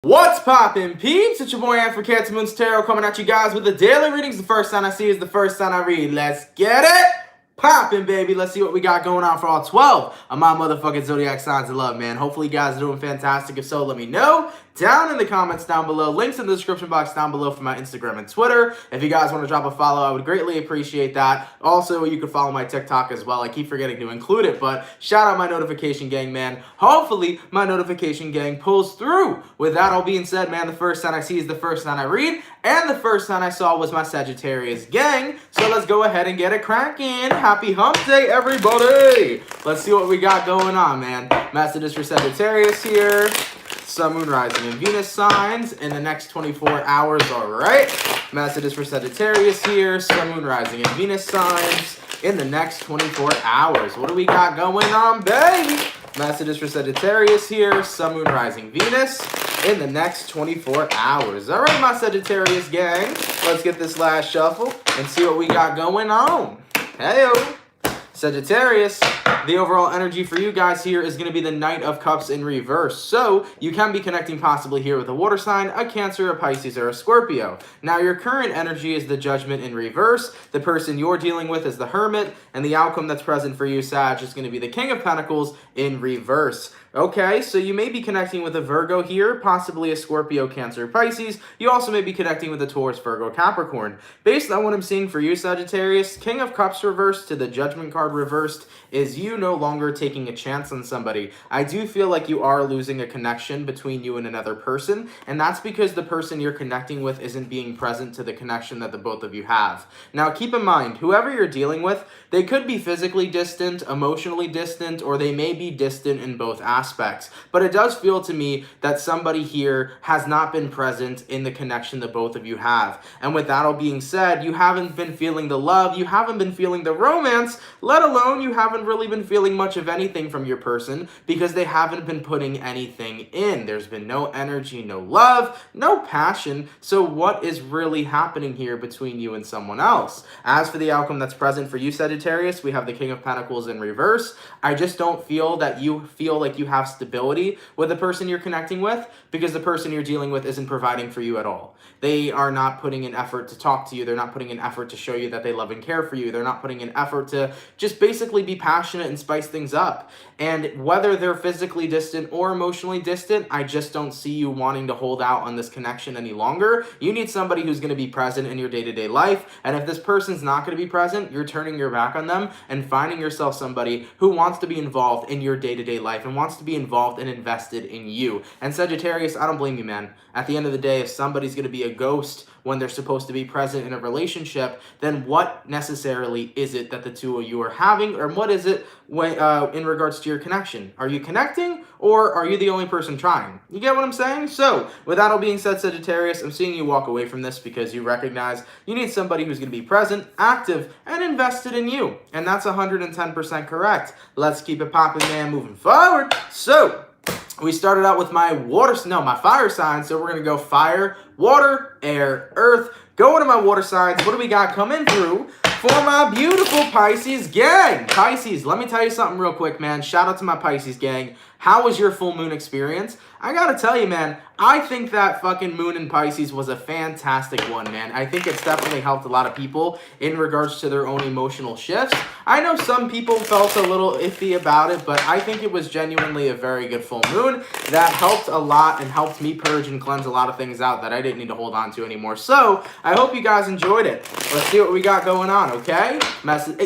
What's poppin', peeps? It's your boy for CancerMoonsTarot coming at you guys with the daily readings. The first sign I see is the first sign I read. Let's get it poppin', baby. Let's see what we got going on for all 12 of my motherfucking zodiac signs of love, man. Hopefully you guys are doing fantastic. If so, let me know down in the comments down below. Links in the description box down below for my Instagram and Twitter. If you guys want to drop a follow, I would greatly appreciate that. Also, you can follow my TikTok as well. I keep forgetting to include it, but shout out my notification gang, man. Hopefully, my notification gang pulls through. With that all being said, man, the first sign I see is the first sign I read, and the first sign I saw was my Sagittarius gang. So let's go ahead and get it cracking. Happy hump day, everybody. Let's see what we got going on, man. Messages for Sagittarius here. Sun, Moon, Rising, and Venus signs in the next 24 hours, all right? Messages for Sagittarius here. Sun, Moon, Rising, and Venus signs in the next 24 hours. What do we got going on, baby? Messages for Sagittarius here. Sun, Moon, Rising, Venus in the next 24 hours. All right, my Sagittarius gang. Let's get this last shuffle and see what we got going on. Hey-o. Sagittarius, the overall energy for you guys here is going to be the Knight of Cups in reverse. So you can be connecting possibly here with a water sign, a Cancer, a Pisces, or a Scorpio. Now your current energy is the Judgment in reverse. The person you're dealing with is the Hermit. And the outcome that's present for you, Sag, is going to be the King of Pentacles in reverse. Okay, so you may be connecting with a Virgo here, possibly a Scorpio, Cancer, Pisces. You also may be connecting with a Taurus, Virgo, Capricorn. Based on what I'm seeing for you, Sagittarius, King of Cups reversed to the Judgment card reversed is you no longer taking a chance on somebody. I do feel like you are losing a connection between you and another person, and that's because the person you're connecting with isn't being present to the connection that the both of you have. Now, keep in mind, whoever you're dealing with, they could be physically distant, emotionally distant, or they may be distant in both aspects. But it does feel to me that somebody here has not been present in the connection that both of you have. And with that all being said, you haven't been feeling the love, you haven't been feeling the romance, let alone you haven't really been feeling much of anything from your person because they haven't been putting anything in. There's been no energy, no love, no passion. So what is really happening here between you and someone else? As for the outcome that's present for you, Sagittarius, we have the King of Pentacles in reverse. I just don't feel that you feel like you have stability with the person you're connecting with because the person you're dealing with isn't providing for you at all. They are not putting an effort to talk to you. They're not putting an effort to show you that they love and care for you. They're not putting an effort to just basically be passionate and spice things up. And whether they're physically distant or emotionally distant, I just don't see you wanting to hold out on this connection any longer. You need somebody who's going to be present in your day-to-day life. And if this person's not going to be present, you're turning your back on them and finding yourself somebody who wants to be involved in your day-to-day life and wants to be involved and invested in you. And Sagittarius, I don't blame you, man. At the end of the day, if somebody's going to be a ghost when they're supposed to be present in a relationship, then what necessarily is it that the two of you are having, or what is it when, in regards to your connection? Are you connecting, or are you the only person trying? You get what I'm saying? So, with that all being said, Sagittarius, I'm seeing you walk away from this because you recognize you need somebody who's going to be present, active, and invested in you. And that's 110% correct. Let's keep it popping, man, moving forward. So, we started out with my fire sign, so we're going to go fire, water, air, earth. Going to my water signs, what do we got coming through for my beautiful Pisces gang? Pisces, let me tell you something real quick, man. Shout out to my Pisces gang. How was your full moon experience? I gotta tell you, man, I think that fucking moon in Pisces was a fantastic one, man. I think it's definitely helped a lot of people in regards to their own emotional shifts. I know some people felt a little iffy about it, but I think it was genuinely a very good full moon that helped a lot and helped me purge and cleanse a lot of things out that I didn't need to hold on to anymore. So, I hope you guys enjoyed it. Let's see what we got going on, okay?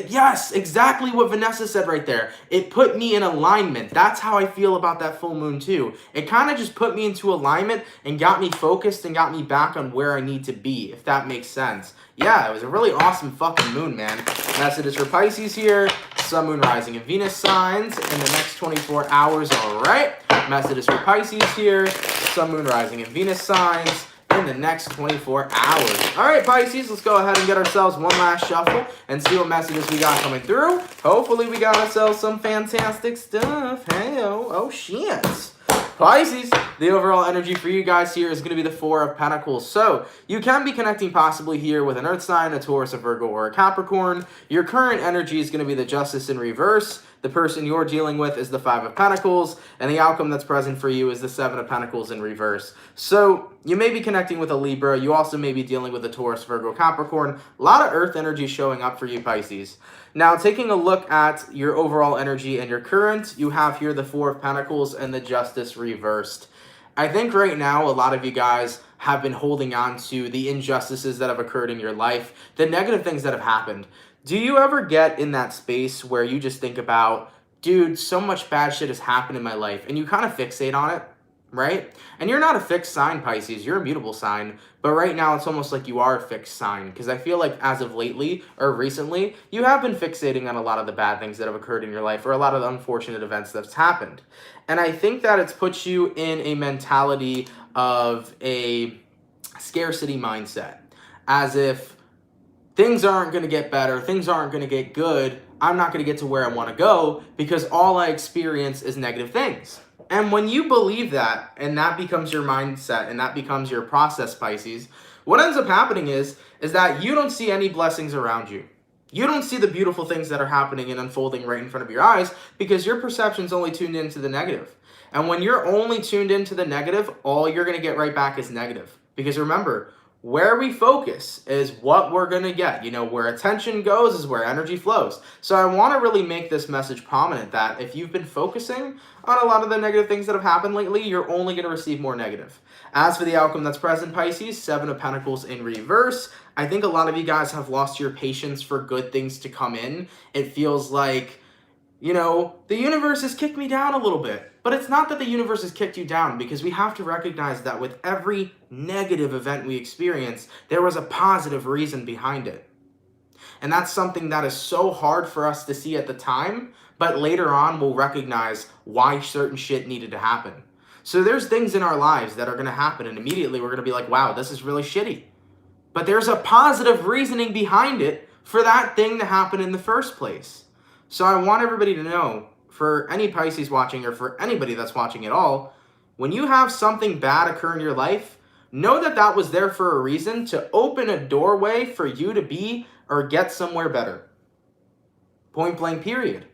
Yes, exactly what Vanessa said right there. It put me in alignment. That's how I feel about that full moon too. It kind of just put me into alignment and got me focused and got me back on where I need to be, if that makes sense. Yeah, it was a really awesome fucking moon, man. Messages for Pisces here. Sun, Moon, Rising, and Venus signs in the next 24 hours, all right? Messages for Pisces here. Sun, Moon, Rising, and Venus signs in the next 24 hours. All right, Pisces, let's go ahead and get ourselves one last shuffle and see what messages we got coming through. Hopefully, we got ourselves some fantastic stuff. Hey-o. Oh, shit. Pisces, the overall energy for you guys here is going to be the Four of Pentacles. So, you can be connecting possibly here with an Earth sign, a Taurus, a Virgo, or a Capricorn. Your current energy is going to be the Justice in reverse. The person you're dealing with is the Five of Pentacles, and the outcome that's present for you is the Seven of Pentacles in reverse. So you may be connecting with a Libra. You also may be dealing with a Taurus, Virgo, Capricorn. A lot of earth energy showing up for you, Pisces. Now, taking a look at your overall energy and your current, you have here the Four of Pentacles and the Justice reversed. I think right now, a lot of you guys have been holding on to the injustices that have occurred in your life, the negative things that have happened. Do you ever get in that space where you just think about, dude, so much bad shit has happened in my life, and you kind of fixate on it, right? And you're not a fixed sign, Pisces, you're a mutable sign, but right now it's almost like you are a fixed sign, because I feel like as of lately, or recently, you have been fixating on a lot of the bad things that have occurred in your life, or a lot of the unfortunate events that's happened. And I think that it's put you in a mentality of a scarcity mindset, as if things aren't going to get better, things aren't going to get good, I'm not going to get to where I want to go because all I experience is negative things. And when you believe that, and that becomes your mindset, and that becomes your process, Pisces, what ends up happening is that you don't see any blessings around you. You don't see the beautiful things that are happening and unfolding right in front of your eyes because your perception's only tuned into the negative. And when you're only tuned into the negative, all you're going to get right back is negative. Because remember, where we focus is what we're going to get. You know, where attention goes is where energy flows. So I want to really make this message prominent that if you've been focusing on a lot of the negative things that have happened lately, you're only going to receive more negative. As for the outcome that's present, Pisces, Seven of Pentacles in reverse, I think a lot of you guys have lost your patience for good things to come in. It feels like, you know, the universe has kicked me down a little bit. But it's not that the universe has kicked you down, because we have to recognize that with every negative event we experience, there was a positive reason behind it. And that's something that is so hard for us to see at the time, but later on we'll recognize why certain shit needed to happen. So there's things in our lives that are going to happen, and immediately we're going to be like, wow, this is really shitty. But there's a positive reasoning behind it for that thing to happen in the first place. So I want everybody to know, for any Pisces watching, or for anybody that's watching at all, when you have something bad occur in your life, know that that was there for a reason, to open a doorway for you to be or get somewhere better. Point blank, period.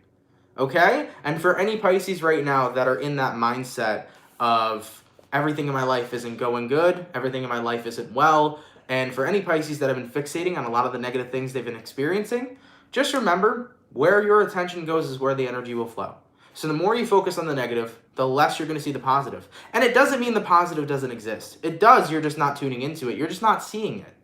Okay? And for any Pisces right now that are in that mindset of everything in my life isn't going good, everything in my life isn't well, and for any Pisces that have been fixating on a lot of the negative things they've been experiencing, just remember, where your attention goes is where the energy will flow. So the more you focus on the negative, the less you're going to see the positive. And it doesn't mean the positive doesn't exist. It does, you're just not tuning into it. You're just not seeing it.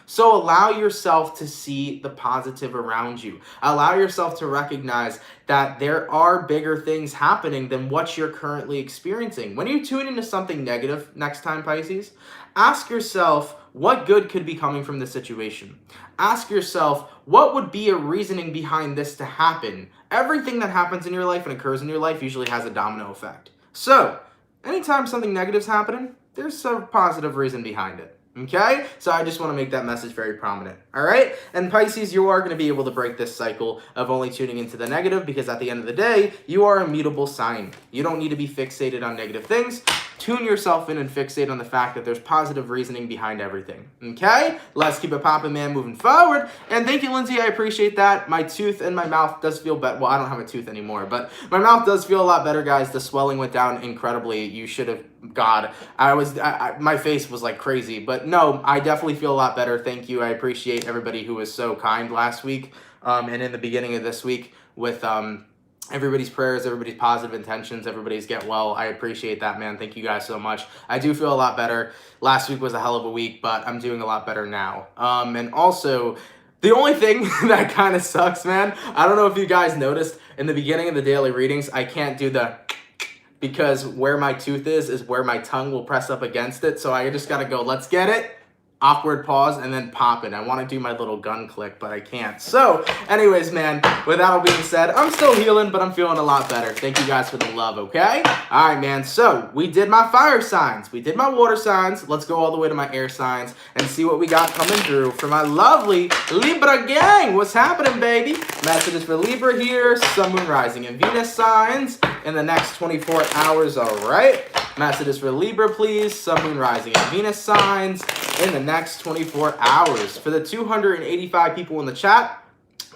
So allow yourself to see the positive around you. Allow yourself to recognize that there are bigger things happening than what you're currently experiencing. When you tune into something negative next time, Pisces, ask yourself, what good could be coming from this situation? Ask yourself, what would be a reasoning behind this to happen? Everything that happens in your life and occurs in your life usually has a domino effect. So, anytime something negative's happening, there's a positive reason behind it. Okay? So I just want to make that message very prominent. All right? And Pisces, you are going to be able to break this cycle of only tuning into the negative, because at the end of the day, you are a mutable sign. You don't need to be fixated on negative things. Tune yourself in and fixate on the fact that there's positive reasoning behind everything. Okay? Let's keep it popping, man, moving forward. And thank you, Lindsay. I appreciate that. My tooth and my mouth does feel better. Well, I don't have a tooth anymore, but my mouth does feel a lot better, guys. The swelling went down incredibly. You should have, God, my face was like crazy, but no, I definitely feel a lot better. Thank you. I appreciate everybody who was so kind last week and in the beginning of this week with everybody's prayers, everybody's positive intentions, everybody's get well. I appreciate that, man. Thank you guys so much. I do feel a lot better. Last week was a hell of a week, but I'm doing a lot better now. And also, the only thing that kind of sucks, man, I don't know if you guys noticed, in the beginning of the daily readings, I can't do the, because where my tooth is where my tongue will press up against it. So I just got to go, let's get it. Awkward pause, and then pop it. I want to do my little gun click, but I can't. So, anyways, man, with that all being said, I'm still healing, but I'm feeling a lot better. Thank you guys for the love, okay? All right, man. So, we did my fire signs. We did my water signs. Let's go all the way to my air signs and see what we got coming through for my lovely Libra gang. What's happening, baby? Messages for Libra here. Sun, Moon, Rising, and Venus signs in the next 24 hours, all right? Messages for Libra, please. Sun, Moon, Rising, and Venus signs in the next 24 hours. For the 285 people in the chat,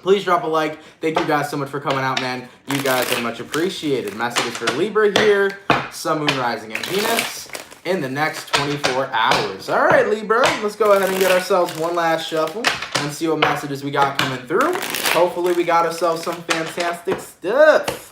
Please drop a like. Thank you guys so much for coming out, man. You guys are much appreciated. Messages for Libra here. Sun, Moon, Rising, and Venus in the next 24 hours. All right, Libra, let's go ahead and get ourselves one last shuffle and see what messages we got coming through. Hopefully we got ourselves some fantastic stuff.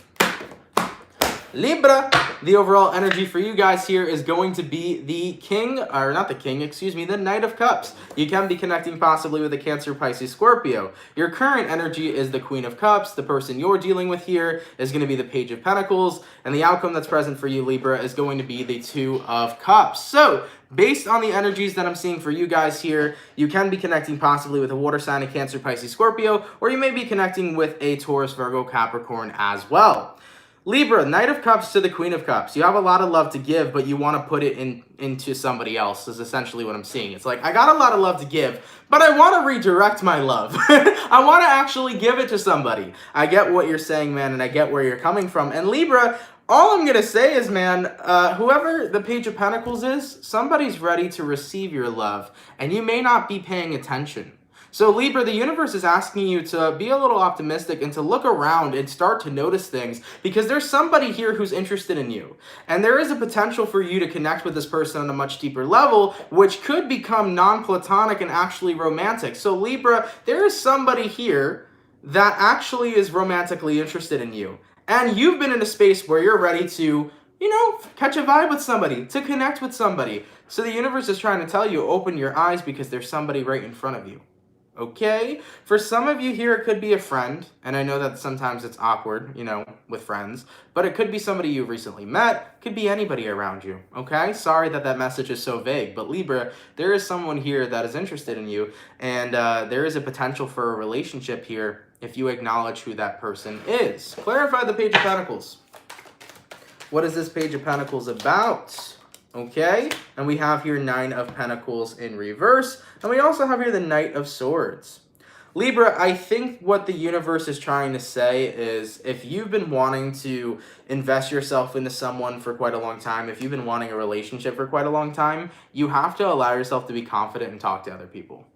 Libra, the overall energy for you guys here is going to be the king, or not the king, excuse me, the Knight of Cups. You can be connecting possibly with a Cancer, Pisces, Scorpio. Your current energy is the Queen of Cups. The person you're dealing with here is going to be the Page of Pentacles. And the outcome that's present for you, Libra, is going to be the Two of Cups. So, based on the energies that I'm seeing for you guys here, you can be connecting possibly with a water sign, a Cancer, Pisces, Scorpio, or you may be connecting with a Taurus, Virgo, Capricorn as well. Libra, Knight of Cups to the Queen of Cups. You have a lot of love to give, but you want to put it into somebody else is essentially what I'm seeing. It's like, I got a lot of love to give, but I want to redirect my love. I want to actually give it to somebody. I get what you're saying, man, and I get where you're coming from. And Libra, all I'm going to say is, man, whoever the Page of Pentacles is, somebody's ready to receive your love, and you may not be paying attention. So Libra, the universe is asking you to be a little optimistic and to look around and start to notice things, because there's somebody here who's interested in you. And there is a potential for you to connect with this person on a much deeper level, which could become non-platonic and actually romantic. So Libra, there is somebody here that actually is romantically interested in you. And you've been in a space where you're ready to, you know, catch a vibe with somebody, to connect with somebody. So the universe is trying to tell you, open your eyes because there's somebody right in front of you. Okay? For some of you here, it could be a friend, and I know that sometimes it's awkward, you know, with friends, but it could be somebody you recently met, could be anybody around you, okay? Sorry that that message is so vague, but Libra, there is someone here that is interested in you, and there is a potential for a relationship here if you acknowledge who that person is. Clarify the Page of Pentacles. What is this Page of Pentacles about? Okay, and we have here Nine of Pentacles in reverse, and we also have here the Knight of Swords. Libra, I think what the universe is trying to say is, if you've been wanting to invest yourself into someone for quite a long time, if you've been wanting a relationship for quite a long time, you have to allow yourself to be confident and talk to other people.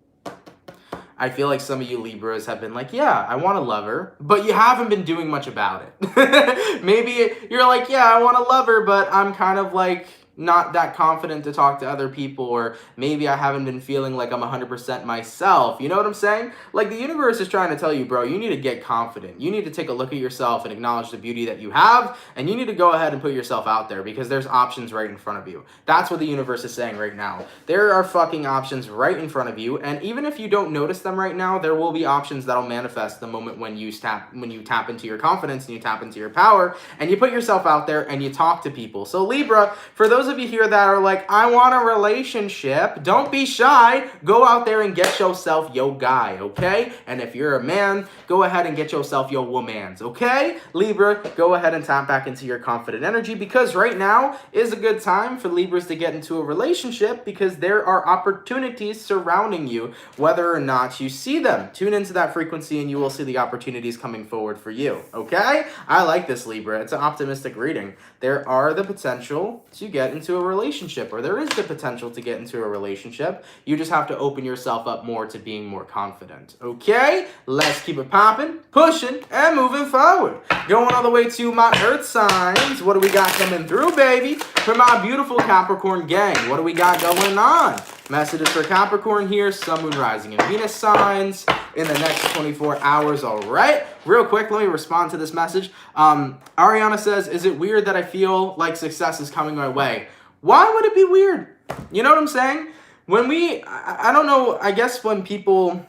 I feel like some of you Libras have been like, yeah, I want a lover, but you haven't been doing much about it. Maybe you're like, yeah, I want a lover, but I'm kind of like not that confident to talk to other people, or maybe I haven't been feeling like I'm 100% myself. You know what I'm saying? Like, the universe is trying to tell you, bro, you need to get confident. You need to take a look at yourself and acknowledge the beauty that you have, and you need to go ahead and put yourself out there because there's options right in front of you. That's what the universe is saying right now. There are fucking options right in front of you, and even if you don't notice them right now, there will be options that'll manifest the moment when you tap into your confidence and you tap into your power and you put yourself out there and you talk to people. So Libra, for those of you here that are like, I want a relationship, don't be shy. Go out there and get yourself your guy, okay? And if you're a man, go ahead and get yourself your womans, okay? Libra, go ahead and tap back into your confident energy, because right now is a good time for Libras to get into a relationship, because there are opportunities surrounding you, whether or not you see them. Tune into that frequency and you will see the opportunities coming forward for you, okay? I like this, Libra. It's an optimistic reading. There are the potential to get into a relationship, or there is the potential to get into a relationship. You just have to open yourself up more to being more confident. Okay, let's keep it popping, pushing, and moving forward. Going all the way to my earth signs. What do we got coming through, baby? For my beautiful Capricorn gang, what do we got going on? Messages for Capricorn here, Sun, Moon, Rising, and Venus signs in the next 24 hours. All right, real quick, let me respond to this message. Ariana says, is it weird that I feel like success is coming my way? Why would it be weird? You know what I'm saying? When I don't know, I guess when people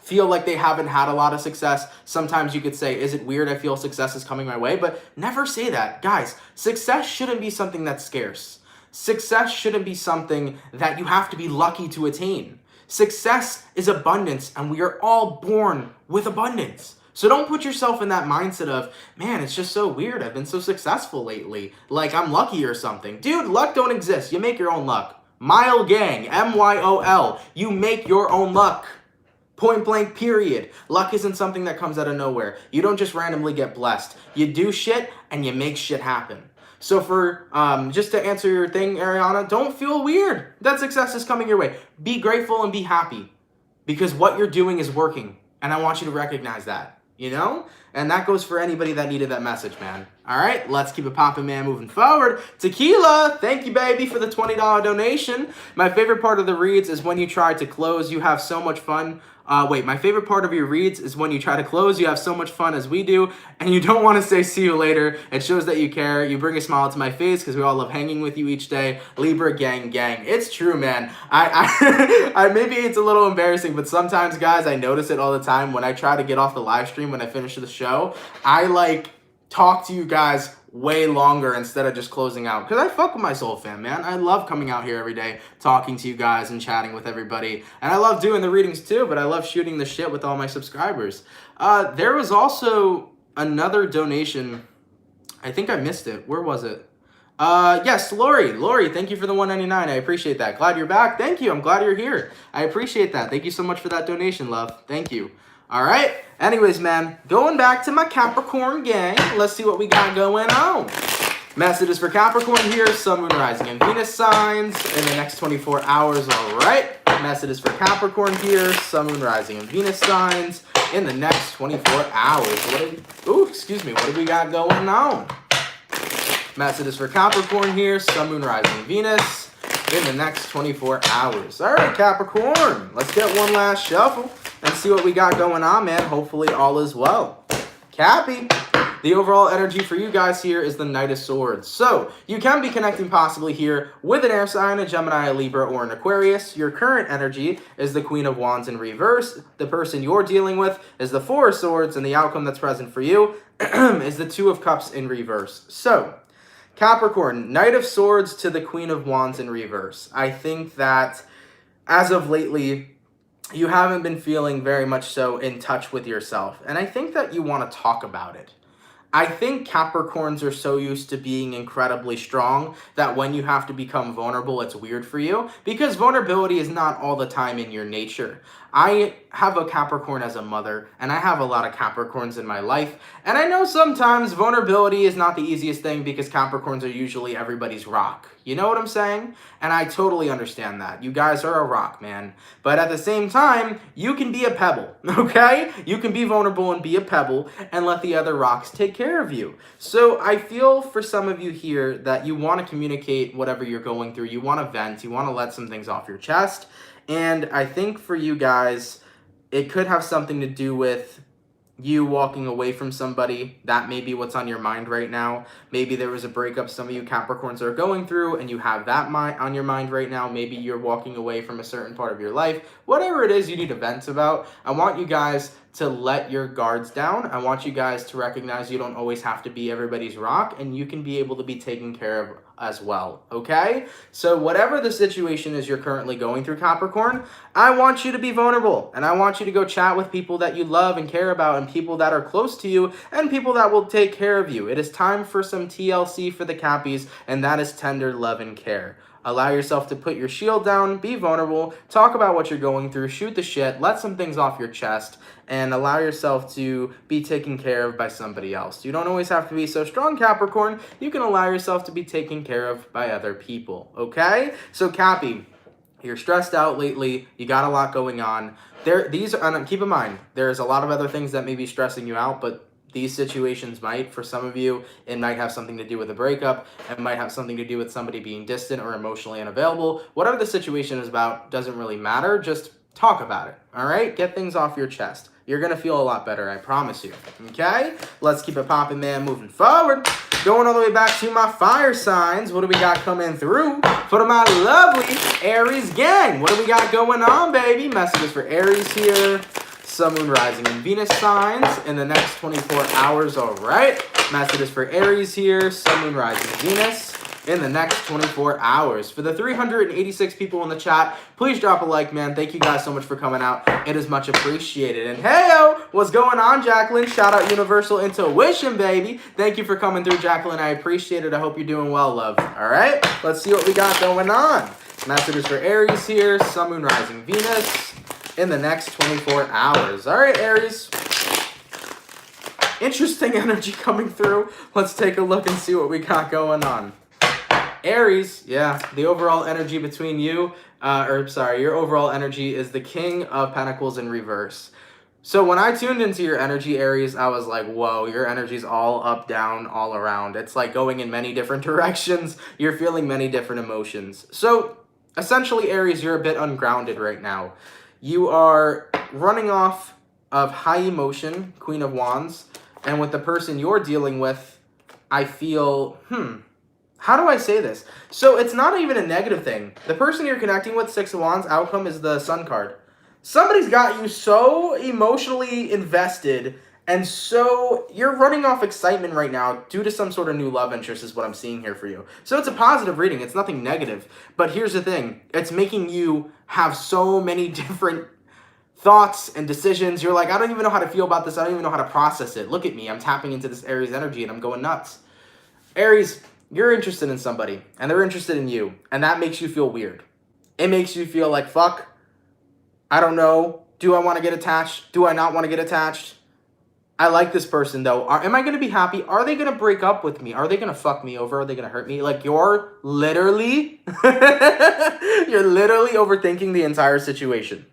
feel like they haven't had a lot of success, sometimes you could say, is it weird I feel success is coming my way? But never say that. Guys, success shouldn't be something that's scarce. Success shouldn't be something that you have to be lucky to attain. Success is abundance, and we are all born with abundance. So don't put yourself in that mindset of, man, it's just so weird. I've been so successful lately. Like I'm lucky or something. Dude, luck don't exist. You make your own luck. Mile gang, M-Y-O-L. You make your own luck. Point blank, period. Luck isn't something that comes out of nowhere. You don't just randomly get blessed. You do shit and you make shit happen. So for, just to answer your thing, Ariana, don't feel weird that success is coming your way. Be grateful and be happy because what you're doing is working. And I want you to recognize that, you know? And that goes for anybody that needed that message, man. All right, let's keep it popping, man, moving forward. Tequila, thank you, baby, for the $20 donation. My favorite part of the reads is when you try to close. You have so much fun. My favorite part of your reads is when you try to close. You have so much fun as we do, and you don't want to say see you later. It shows that you care. You bring a smile to my face because we all love hanging with you each day. Libra gang gang. It's true, man. I maybe it's a little embarrassing, but sometimes, guys, I notice it all the time when I try to get off the live stream when I finish the show. I talk to you guys way longer instead of just closing out, because I fuck with my soul fam, man. I love coming out here every day, talking to you guys and chatting with everybody, and I love doing the readings too, but I love shooting the shit with all my subscribers. There was also another donation. I think I missed it. Where was it? Yes, Lori, thank you for the $1.99. I appreciate that. Glad you're back. Thank you. I'm glad you're here. I appreciate that. Thank you so much for that donation, love. Thank you. All right. Anyways, man, going back to my Capricorn gang, let's see what we got going on. Messages for Capricorn here, Sun, Moon, Rising, and Venus signs in the next 24 hours. All right. Messages for Capricorn here, Sun, Moon, Rising, and Venus signs in the next 24 hours. What do we got going on? Messages for Capricorn here, Sun, Moon, Rising, and Venus in the next 24 hours. All right, Capricorn, let's get one last shuffle and see what we got going on, man. Hopefully all is well. Cappy, the overall energy for you guys here is the Knight of Swords. So you can be connecting possibly here with an air sign, a Gemini, a Libra, or an Aquarius. Your current energy is the Queen of Wands in reverse. The person you're dealing with is the Four of Swords, and the outcome that's present for you is the Two of Cups in reverse. So Capricorn, Knight of Swords to the Queen of Wands in reverse. I think that as of lately, you haven't been feeling very much so in touch with yourself. And I think that you want to talk about it. I think Capricorns are so used to being incredibly strong that when you have to become vulnerable, it's weird for you, because vulnerability is not all the time in your nature. I have a Capricorn as a mother, and I have a lot of Capricorns in my life, and I know sometimes vulnerability is not the easiest thing because Capricorns are usually everybody's rock. You know what I'm saying? And I totally understand that. You guys are a rock, man. But at the same time, you can be a pebble, okay? You can be vulnerable and be a pebble and let the other rocks take care of you. So I feel for some of you here that you want to communicate whatever you're going through. You want to vent. You want to let some things off your chest. And I think for you guys, it could have something to do with you walking away from somebody. That may be what's on your mind right now. Maybe there was a breakup some of you Capricorns are going through and you have that on your mind right now. Maybe you're walking away from a certain part of your life. Whatever it is you need to vent about, I want you guys to let your guards down. I want you guys to recognize you don't always have to be everybody's rock, and you can be able to be taken care of as well, okay? So whatever the situation is you're currently going through, Capricorn, I want you to be vulnerable, and I want you to go chat with people that you love and care about, and people that are close to you, and people that will take care of you. It is time for some TLC for the Cappies, and that is tender love and care. Allow yourself to put your shield down, be vulnerable, talk about what you're going through, shoot the shit, let some things off your chest, and allow yourself to be taken care of by somebody else. You don't always have to be so strong, Capricorn. You can allow yourself to be taken care of by other people, okay? So, Cappy, you're stressed out lately. You got a lot going on. Keep in mind, there's a lot of other things that may be stressing you out, but these situations might, for some of you, it might have something to do with a breakup. It might have something to do with somebody being distant or emotionally unavailable. Whatever the situation is about doesn't really matter. Just talk about it, all right? Get things off your chest. You're going to feel a lot better, I promise you, okay? Let's keep it popping, man, moving forward. Going all the way back to my fire signs. What do we got coming through for my lovely Aries gang? What do we got going on, baby? Messages for Aries here. Sun, Moon, Rising, and Venus signs in the next 24 hours, all right? Messages for Aries here, Sun, Moon, Rising, and Venus in the next 24 hours. For the 386 people in the chat, please drop a like, man. Thank you guys so much for coming out. It is much appreciated. And hey-o, what's going on, Jacqueline? Shout out Universal Intuition, baby. Thank you for coming through, Jacqueline. I appreciate it. I hope you're doing well, love. All right, let's see what we got going on. Messages for Aries here, Sun, Moon, Rising, Venus in the next 24 hours. All right, Aries. Interesting energy coming through. Let's take a look and see what we got going on. Aries, yeah, the overall energy between you, your overall energy is the King of Pentacles in reverse. So when I tuned into your energy, Aries, I was like, whoa, your energy's all up, down, all around. It's like going in many different directions. You're feeling many different emotions. So essentially, Aries, you're a bit ungrounded right now. You are running off of high emotion, Queen of Wands, and with the person you're dealing with, I feel, how do I say this? So it's not even a negative thing. The person you're connecting with, Six of Wands, outcome is the Sun card. Somebody's got you so emotionally invested, and so you're running off excitement right now due to some sort of new love interest is what I'm seeing here for you. So it's a positive reading. It's nothing negative. But here's the thing. It's making you have so many different thoughts and decisions. You're like, I don't even know how to feel about this. I don't even know how to process it. Look at me. I'm tapping into this Aries energy, and I'm going nuts. Aries, you're interested in somebody, and they're interested in you, and that makes you feel weird. It makes you feel like, fuck, I don't know. Do I want to get attached? Do I not want to get attached? I like this person, though. Am I going to be happy? Are they going to break up with me? Are they going to fuck me over? Are they going to hurt me? Like, you're literally overthinking the entire situation.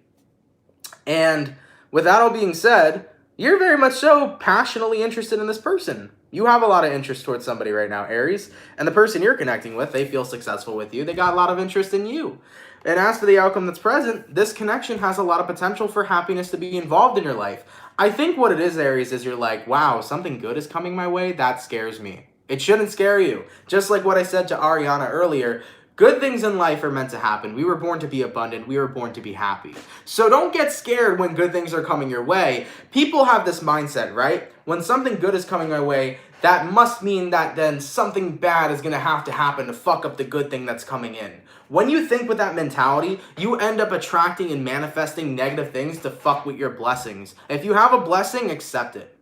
And with that all being said, you're very much so passionately interested in this person. You have a lot of interest towards somebody right now, Aries. And the person you're connecting with, they feel successful with you. They got a lot of interest in you. And as for the outcome that's present, this connection has a lot of potential for happiness to be involved in your life. I think what it is, Aries, is you're like, wow, something good is coming my way? That scares me. It shouldn't scare you. Just like what I said to Ariana earlier, good things in life are meant to happen. We were born to be abundant. We were born to be happy. So don't get scared when good things are coming your way. People have this mindset, right? When something good is coming my way, that must mean that then something bad is going to happen to fuck up the good thing that's coming in. When you think with that mentality, you end up attracting and manifesting negative things to fuck with your blessings. If you have a blessing, accept it.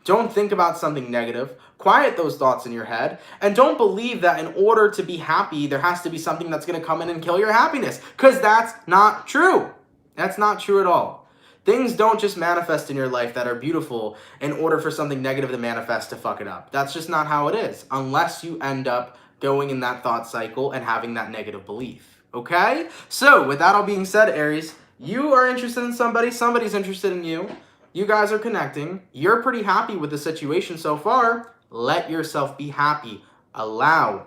Don't think about something negative. Quiet those thoughts in your head. And don't believe that in order to be happy, there has to be something that's going to come in and kill your happiness. Because that's not true. That's not true at all. Things don't just manifest in your life that are beautiful in order for something negative to manifest to fuck it up. That's just not how it is. Unless you end up going in that thought cycle and having that negative belief. Okay? So, with that all being said, Aries, you are interested in somebody. Somebody's interested in you. You guys are connecting. You're pretty happy with the situation so far. Let yourself be happy. Allow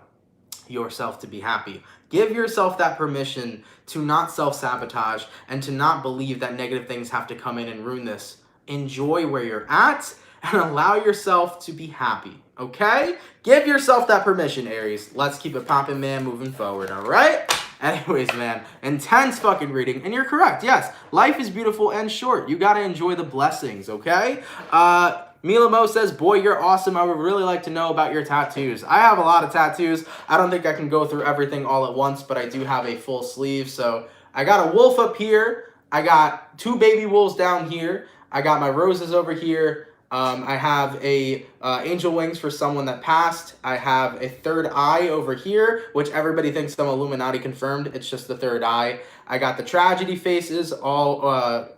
yourself to be happy. Give yourself that permission to not self-sabotage and to not believe that negative things have to come in and ruin this. Enjoy where you're at and allow yourself to be happy. Okay? Give yourself that permission, Aries. Let's keep it poppin', man, moving forward, all right? Anyways, man, intense fucking reading. And you're correct, yes. Life is beautiful and short. You gotta enjoy the blessings, okay? Mila Mo says, boy, you're awesome. I would really like to know about your tattoos. I have a lot of tattoos. I don't think I can go through everything all at once, but I do have a full sleeve. So I got a wolf up here. I got 2 baby wolves down here. I got my roses over here. I have a angel wings for someone that passed. I have a 3rd eye over here, which everybody thinks I'm Illuminati confirmed. It's just the 3rd eye. I got the tragedy faces all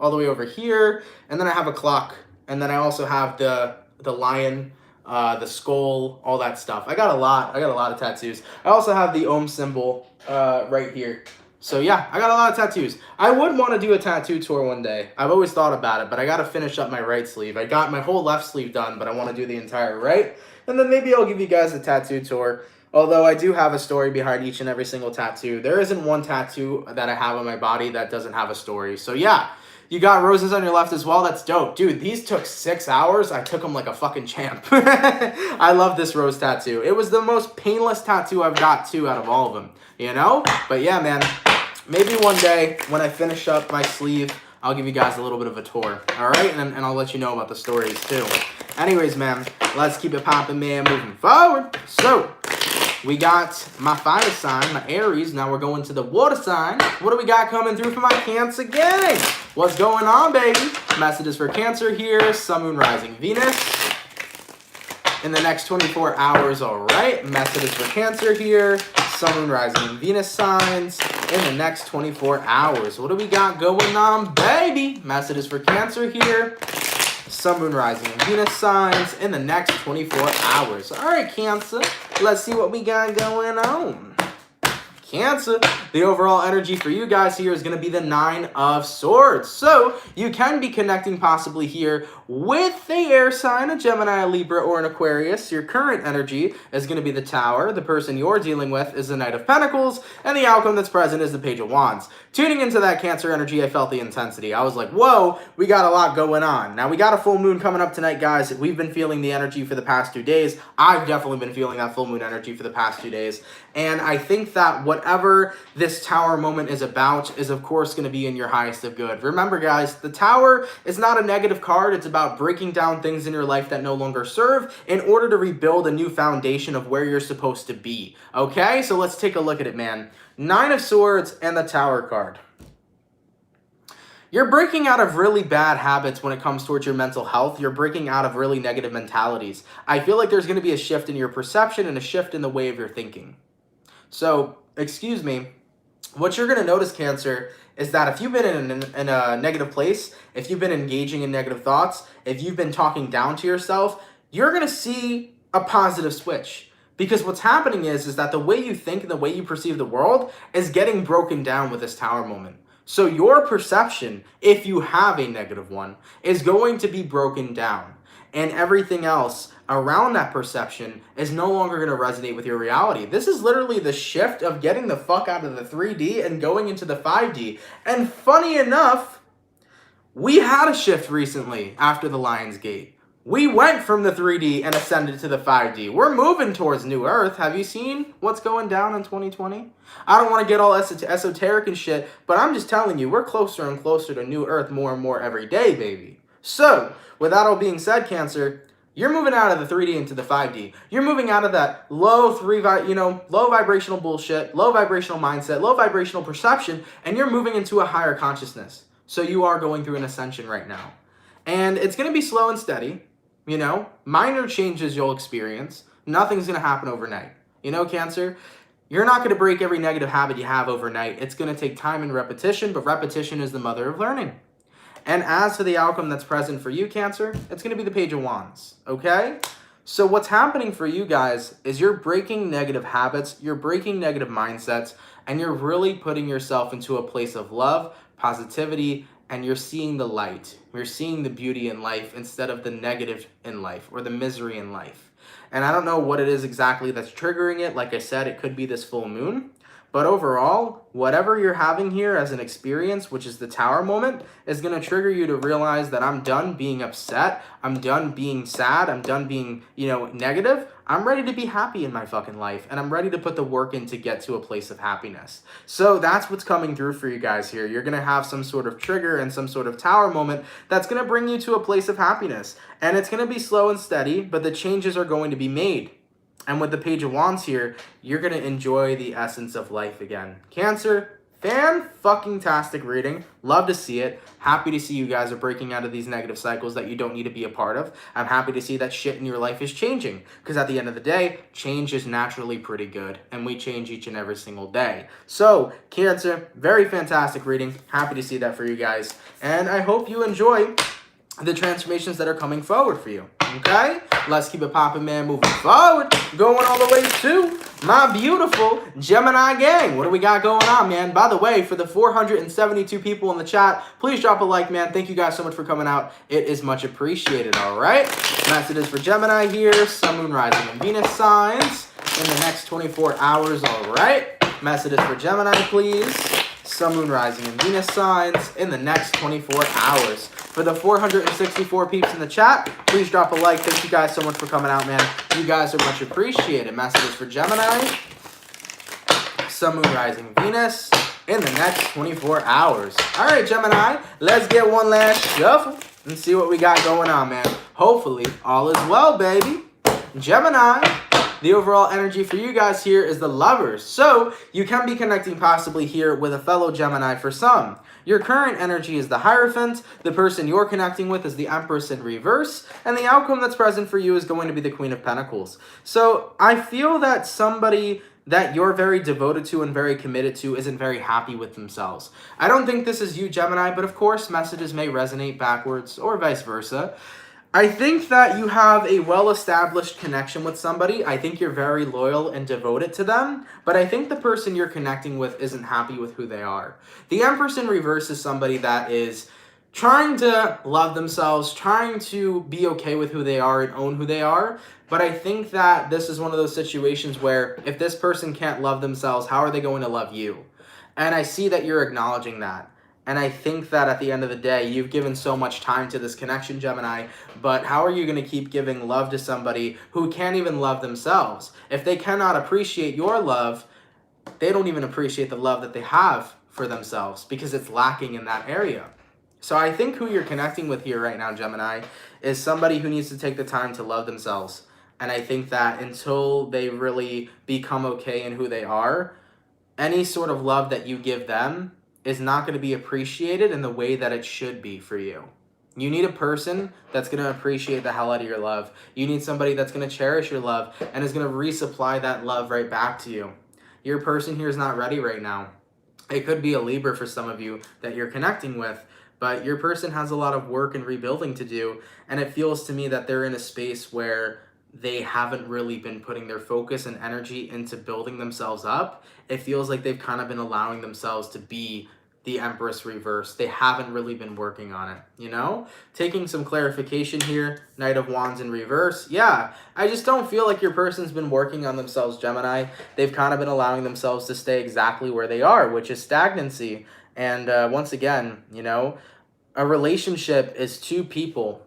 the way over here, and then I have a clock, and then I also have the lion, the skull, all that stuff. I got a lot of tattoos. I also have the Om symbol right here. So yeah, I got a lot of tattoos. I would want to do a tattoo tour one day. I've always thought about it, but I got to finish up my right sleeve. I got my whole left sleeve done, but I want to do the entire right. And then maybe I'll give you guys a tattoo tour. Although I do have a story behind each and every single tattoo. There isn't one tattoo that I have on my body that doesn't have a story. So yeah, you got roses on your left as well. That's dope. Dude, these took 6 hours. I took them like a fucking champ. I love this rose tattoo. It was the most painless tattoo I've got too out of all of them, you know? But yeah, man. Maybe one day, when I finish up my sleeve, I'll give you guys a little bit of a tour, all right? And I'll let you know about the stories, too. Anyways, man, let's keep it popping, man, moving forward. So, we got my fire sign, my Aries. Now we're going to the water sign. What do we got coming through for my Cancer gang? What's going on, baby? Messages for Cancer here. Sun, Moon, Rising, Venus. In the next 24 hours, all right. Messages for Cancer here. Sun, Moon, Rising, and Venus signs in the next 24 hours. What do we got going on, baby? Messages for Cancer here. Sun, Moon, Rising, and Venus signs in the next 24 hours. All right, Cancer. Let's see what we got going on. Cancer, The overall energy for you guys here is going to be the Nine of Swords. So you can be connecting possibly here with the air sign, a Gemini, a Libra, or an Aquarius. Your current energy is going to be the Tower. The person you're dealing with is the Knight of Pentacles, and the outcome that's present is the Page of Wands. Tuning into that Cancer energy, I felt the intensity. I was like, whoa, we got a lot going on. Now, we got a full moon coming up tonight, guys. We've been feeling the energy for the past 2 days. I've definitely been feeling that full moon energy for the past 2 days. And I think that whatever this Tower moment is about is, of course, going to be in your highest of good. Remember, guys, the Tower is not a negative card. It's about breaking down things in your life that no longer serve in order to rebuild a new foundation of where you're supposed to be. Okay, so let's take a look at it, man. Nine of Swords and the Tower card. You're breaking out of really bad habits when it comes towards your mental health. You're breaking out of really negative mentalities. I feel like there's going to be a shift in your perception and a shift in the way of your thinking. So, excuse me, what you're going to notice, Cancer, is that if you've been in a negative place, if you've been engaging in negative thoughts, if you've been talking down to yourself, you're going to see a positive switch. Because what's happening is that the way you think and the way you perceive the world is getting broken down with this Tower moment. So your perception, if you have a negative one, is going to be broken down. And everything else around that perception is no longer going to resonate with your reality. This is literally the shift of getting the fuck out of the 3D and going into the 5D. And funny enough, we had a shift recently after the Lion's Gate. We went from the 3D and ascended to the 5D. We're moving towards New Earth. Have you seen what's going down in 2020? I don't want to get all esoteric and shit, but I'm just telling you, we're closer and closer to New Earth more and more every day, baby. So, with that all being said, Cancer, you're moving out of the 3D into the 5D. You're moving out of that low vibrational bullshit, low vibrational mindset, low vibrational perception, and you're moving into a higher consciousness. So you are going through an ascension right now. And it's going to be slow and steady. You know, minor changes you'll experience. Nothing's going to happen overnight. You know, Cancer, you're not going to break every negative habit you have overnight. It's going to take time and repetition, but repetition is the mother of learning. And as for the outcome that's present for you, Cancer, it's going to be the Page of Wands, okay? So what's happening for you guys is you're breaking negative habits, you're breaking negative mindsets, and you're really putting yourself into a place of love, positivity, and you're seeing the light. You're seeing the beauty in life instead of the negative in life or the misery in life. And I don't know what it is exactly that's triggering it. Like I said, it could be this full moon. But overall, whatever you're having here as an experience, which is the Tower moment, is going to trigger you to realize that I'm done being upset. I'm done being sad. I'm done being, negative. I'm ready to be happy in my fucking life. And I'm ready to put the work in to get to a place of happiness. So that's what's coming through for you guys here. You're going to have some sort of trigger and some sort of Tower moment that's going to bring you to a place of happiness. And it's going to be slow and steady, but the changes are going to be made. And with the Page of Wands here, you're going to enjoy the essence of life again. Cancer, fan-fucking-tastic reading. Love to see it. Happy to see you guys are breaking out of these negative cycles that you don't need to be a part of. I'm happy to see that shit in your life is changing. Because at the end of the day, change is naturally pretty good. And we change each and every single day. So, Cancer, very fantastic reading. Happy to see that for you guys. And I hope you enjoy the transformations that are coming forward for you. Okay? Let's keep it popping, man. Moving forward. Going all the way to my beautiful Gemini gang. What do we got going on, man? By the way, for the 472 people in the chat, please drop a like, man. Thank you guys so much for coming out. It is much appreciated, all right? Messages for Gemini here. Sun, Moon, Rising, and Venus signs in the next 24 hours, all right? Messages for Gemini, please. Sun, Moon, Rising, and Venus signs in the next 24 hours. For the 464 peeps in the chat, please drop a like. Thank you guys so much for coming out, man. You guys are much appreciated. Messages for Gemini, Sun, Moon, Rising, Venus in the next 24 hours. All right, Gemini, let's get one last shuffle and see what we got going on, man. Hopefully, all is well, baby. Gemini, the overall energy for you guys here is the Lovers. So, you can be connecting possibly here with a fellow Gemini for some. Your current energy is the Hierophant, the person you're connecting with is the Empress in reverse, and the outcome that's present for you is going to be the Queen of Pentacles. So, I feel that somebody that you're very devoted to and very committed to isn't very happy with themselves. I don't think this is you, Gemini, but of course, messages may resonate backwards or vice versa. I think that you have a well-established connection with somebody. I think you're very loyal and devoted to them, but I think the person you're connecting with isn't happy with who they are. The Empress in reverse is somebody that is trying to love themselves, trying to be okay with who they are and own who they are, but I think that this is one of those situations where if this person can't love themselves, how are they going to love you? And I see that you're acknowledging that. And I think that at the end of the day, you've given so much time to this connection, Gemini, but how are you going to keep giving love to somebody who can't even love themselves? If they cannot appreciate your love, they don't even appreciate the love that they have for themselves because it's lacking in that area. So I think who you're connecting with here right now, Gemini, is somebody who needs to take the time to love themselves. And I think that until they really become okay in who they are, any sort of love that you give them is not going to be appreciated in the way that it should be for you. You need a person that's going to appreciate the hell out of your love. You need somebody that's going to cherish your love and is going to resupply that love right back to you. Your person here is not ready right now. It could be a Libra for some of you that you're connecting with, but your person has a lot of work and rebuilding to do, and it feels to me that they're in a space where they haven't really been putting their focus and energy into building themselves up. It feels like they've kind of been allowing themselves to be the Empress reverse. They haven't really been working on it, you know? Taking some clarification here, Knight of Wands in reverse. Yeah, I just don't feel like your person's been working on themselves, Gemini. They've kind of been allowing themselves to stay exactly where they are, which is stagnancy. And once again, you know, a relationship is two people,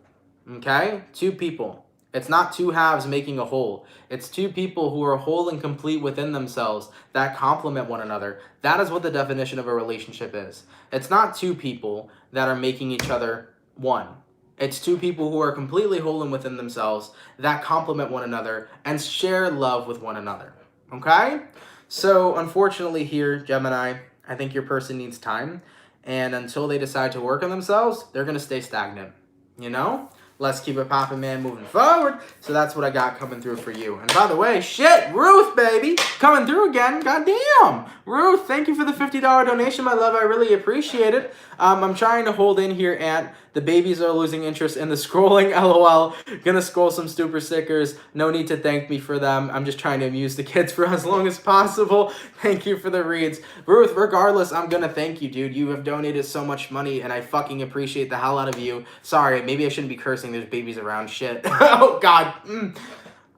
okay? Two people. It's not two halves making a whole. It's two people who are whole and complete within themselves that complement one another. That is what the definition of a relationship is. It's not two people that are making each other one. It's two people who are completely whole and within themselves that complement one another and share love with one another. Okay? So unfortunately here, Gemini, I think your person needs time. And until they decide to work on themselves, they're going to stay stagnant. You know? Let's keep it poppin', man, moving forward. So that's what I got coming through for you. And by the way, shit, Ruth, baby, coming through again. Goddamn. Ruth, thank you for the $50 donation, my love. I really appreciate it. I'm trying to hold in here, Aunt. The babies are losing interest in the scrolling, LOL. Gonna scroll some super stickers. No need to thank me for them. I'm just trying to amuse the kids for as long as possible. Thank you for the reads. Ruth, regardless, I'm gonna thank you, dude. You have donated so much money, and I fucking appreciate the hell out of you. Sorry, maybe I shouldn't be cursing. There's babies around. Shit. Oh, God.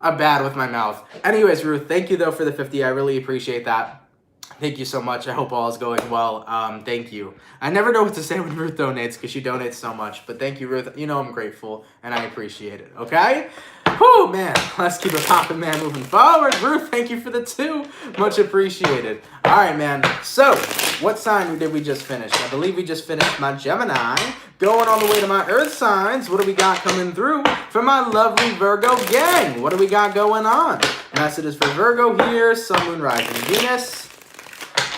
I'm bad with my mouth. Anyways, Ruth, thank you, though, for the 50. I really appreciate that. Thank you so much. I hope all is going well. Thank you. I never know what to say when Ruth donates because she donates so much. But thank you, Ruth. You know I'm grateful and I appreciate it. Okay? Whew, man. Let's keep it popping, man, moving forward. Ruth, thank you for the 2. Much appreciated. All right, man. So, what sign did we just finish? I believe we just finished my Gemini. Going all the way to my Earth signs. What do we got coming through for my lovely Virgo gang? What do we got going on? Messages for Virgo here. Sun, Moon, Rising, Venus.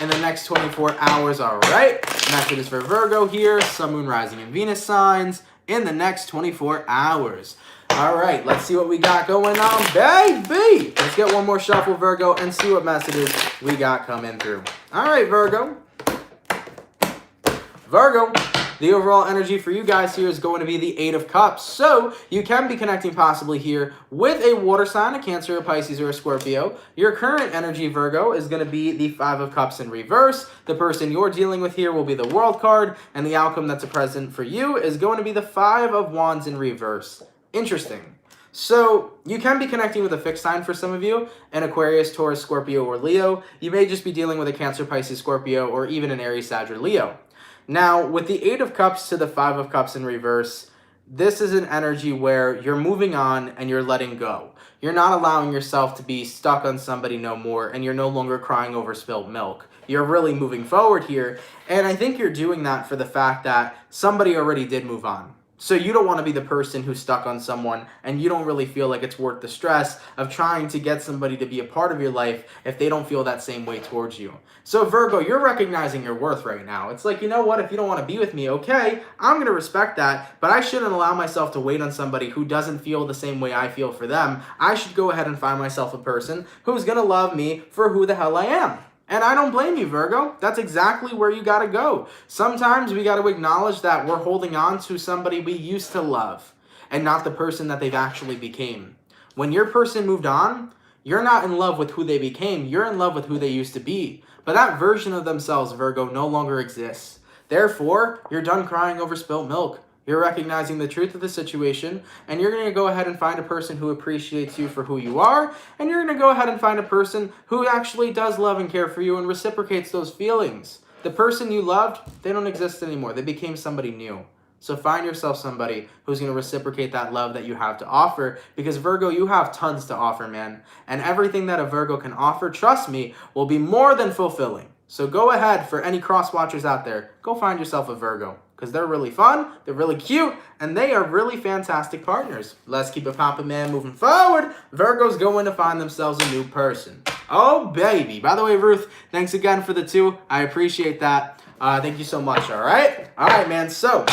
In the next 24 hours, all right. Messages for Virgo here, Sun, Moon, Rising, and Venus signs in the next 24 hours. All right, let's see what we got going on, baby. Let's get one more shuffle, Virgo, and see what messages we got coming through. All right, Virgo. Virgo. The overall energy for you guys here is going to be the 8 of Cups. So you can be connecting possibly here with a water sign, a Cancer, a Pisces, or a Scorpio. Your current energy, Virgo, is going to be the 5 of Cups in reverse. The person you're dealing with here will be the World card, and the outcome that's a present for you is going to be the 5 of Wands in reverse. Interesting. So you can be connecting with a fixed sign for some of you, an Aquarius, Taurus, Scorpio, or Leo. You may just be dealing with a Cancer, Pisces, Scorpio, or even an Aries, Sag, or Leo. Now, with the 8 of Cups to the 5 of Cups in reverse, this is an energy where you're moving on and you're letting go. You're not allowing yourself to be stuck on somebody no more, and you're no longer crying over spilled milk. You're really moving forward here, and I think you're doing that for the fact that somebody already did move on. So you don't want to be the person who's stuck on someone, and you don't really feel like it's worth the stress of trying to get somebody to be a part of your life if they don't feel that same way towards you. So Virgo, you're recognizing your worth right now. It's like, you know what, if you don't want to be with me, okay, I'm going to respect that, but I shouldn't allow myself to wait on somebody who doesn't feel the same way I feel for them. I should go ahead and find myself a person who's going to love me for who the hell I am. And I don't blame you, Virgo. That's exactly where you got to go. Sometimes we got to acknowledge that we're holding on to somebody we used to love. and not the person that they've actually became. When your person moved on, you're not in love with who they became. You're in love with who they used to be. But that version of themselves, Virgo, no longer exists. Therefore, you're done crying over spilt milk. You're recognizing the truth of the situation, and you're going to go ahead and find a person who appreciates you for who you are, and you're going to go ahead and find a person who actually does love and care for you and reciprocates those feelings. The person you loved, they don't exist anymore. They became somebody new. So find yourself somebody who's going to reciprocate that love that you have to offer, because Virgo, you have tons to offer, man. And everything that a Virgo can offer, trust me, will be more than fulfilling. So go ahead, for any cross watchers out there, go find yourself a Virgo, because they're really fun, they're really cute, and they are really fantastic partners. Let's keep it poppin', man. Moving forward, Virgo's going to find themselves a new person. Oh, baby. By the way, Ruth, thanks again for the 2. I appreciate that. Thank you so much, all right? All right, man. So,